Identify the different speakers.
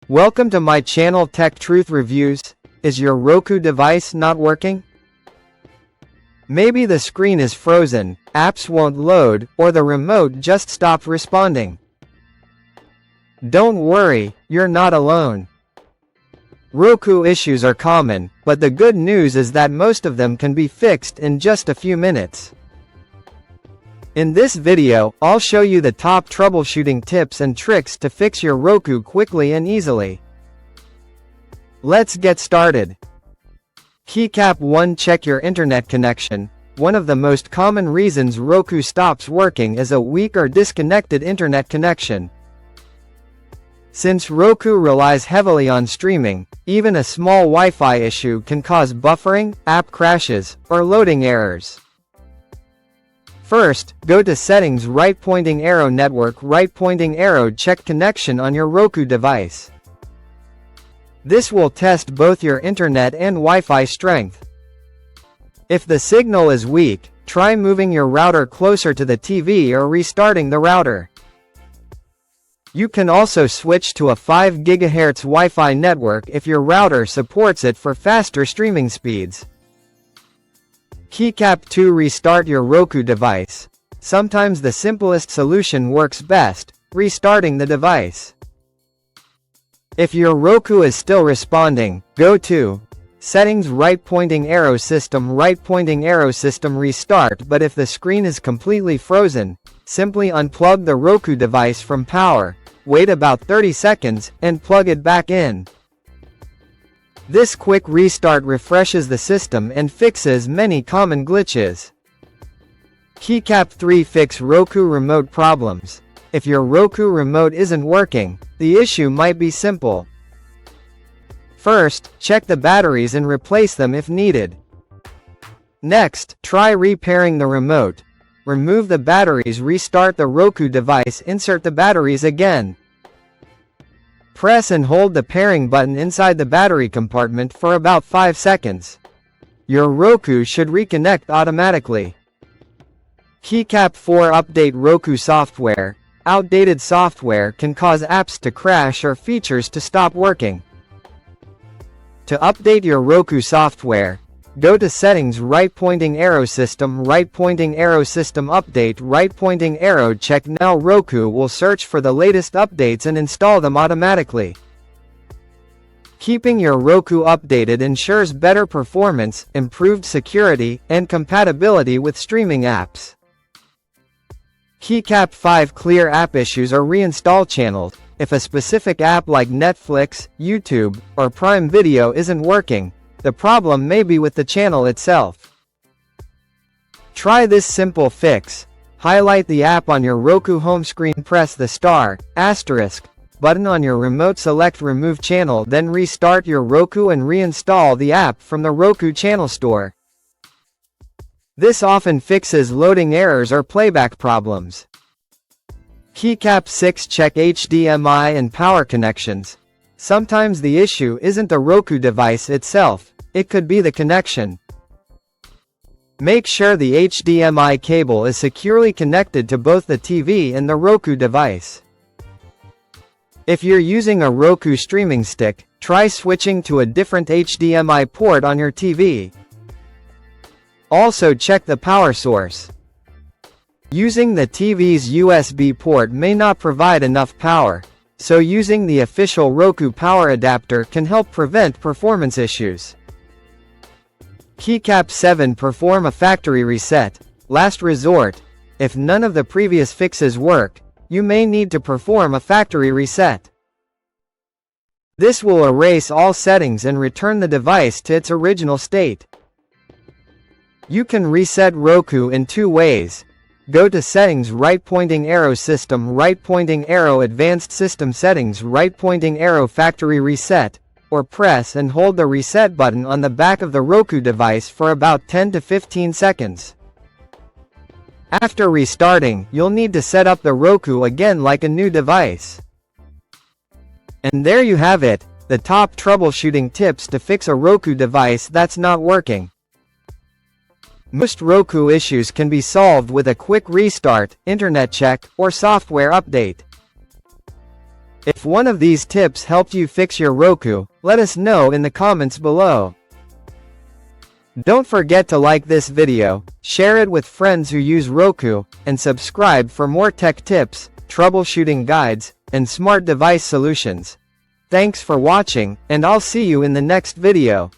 Speaker 1: Welcome to my channel Tech Truth Reviews. Is your Roku device not working? Maybe the screen is frozen, apps won't load, or the remote just stopped responding. Don't worry, you're not alone. Roku issues are common, but the good news is that most of them can be fixed in just a few minutes. In this video, I'll show you the top troubleshooting tips and tricks to fix your Roku quickly and easily. Let's get started. Keycap 1. Check your internet connection. One of the most common reasons Roku stops working is a weak or disconnected internet connection. Since Roku relies heavily on streaming, even a small Wi-Fi issue can cause buffering, app crashes, or loading errors. First, go to Settings, right pointing arrow, Network, right pointing arrow. Check connection on your Roku device. This will test both your internet and Wi-Fi strength. If the signal is weak, try moving your router closer to the TV or restarting the router. You can also switch to a 5 GHz Wi-Fi network if your router supports it for faster streaming speeds. Keycap 2. Restart your Roku device. Sometimes the simplest solution works best, restarting the device. If your Roku is still responding, go to Settings, right pointing arrow, System, right pointing arrow, System, restart. But if the screen is completely frozen, simply unplug the Roku device from power, wait about 30 seconds, and plug it back in. This quick restart refreshes the system and fixes many common glitches. Keycap 3. Fix Roku remote problems. If your Roku remote isn't working, the issue might be simple. First, check the batteries and replace them if needed. Next, try repairing the remote. Remove the batteries, restart the Roku device, insert the batteries again. Press and hold the pairing button inside the battery compartment for about 5 seconds. Your Roku should reconnect automatically. Keycap 4. Update Roku software. Outdated software can cause apps to crash or features to stop working. To update your Roku software, go to Settings, right pointing arrow, System, right pointing arrow, System, update, right pointing arrow. Check now. Roku will search for the latest updates and install them automatically. Keeping your Roku updated ensures better performance, improved security, and compatibility with streaming apps. Keycap 5. Clear app issues or reinstall channels. If a specific app like Netflix, YouTube, or Prime Video isn't working, the problem may be with the channel itself. Try this simple fix. Highlight the app on your Roku home screen, press the * button on your remote, select Remove Channel, then restart your Roku and reinstall the app from the Roku Channel Store. This often fixes loading errors or playback problems. Keycap 6. Check HDMI and power connections. Sometimes the issue isn't the Roku device itself, it could be the connection. Make sure the HDMI cable is securely connected to both the TV and the Roku device. If you're using a Roku Streaming Stick, try switching to a different HDMI port on your TV. Also check the power source. Using the TV's USB port may not provide enough power, so using the official Roku power adapter can help prevent performance issues. Keycap 7. Perform a factory reset. Last resort. If none of the previous fixes work, you may need to perform a factory reset. This will erase all settings and return the device to its original state. You can reset Roku in 2 ways. Go to Settings, right pointing arrow, System, right pointing arrow, Advanced System Settings, right pointing arrow, Factory Reset, or press and hold the reset button on the back of the Roku device for about 10 to 15 seconds. After restarting, you'll need to set up the Roku again like a new device. And there you have it, the top troubleshooting tips to fix a Roku device that's not working. Most Roku issues can be solved with a quick restart, internet check, or software update. If one of these tips helped you fix your Roku, let us know in the comments below. Don't forget to like this video, share it with friends who use Roku, and subscribe for more tech tips, troubleshooting guides, and smart device solutions. Thanks for watching, and I'll see you in the next video.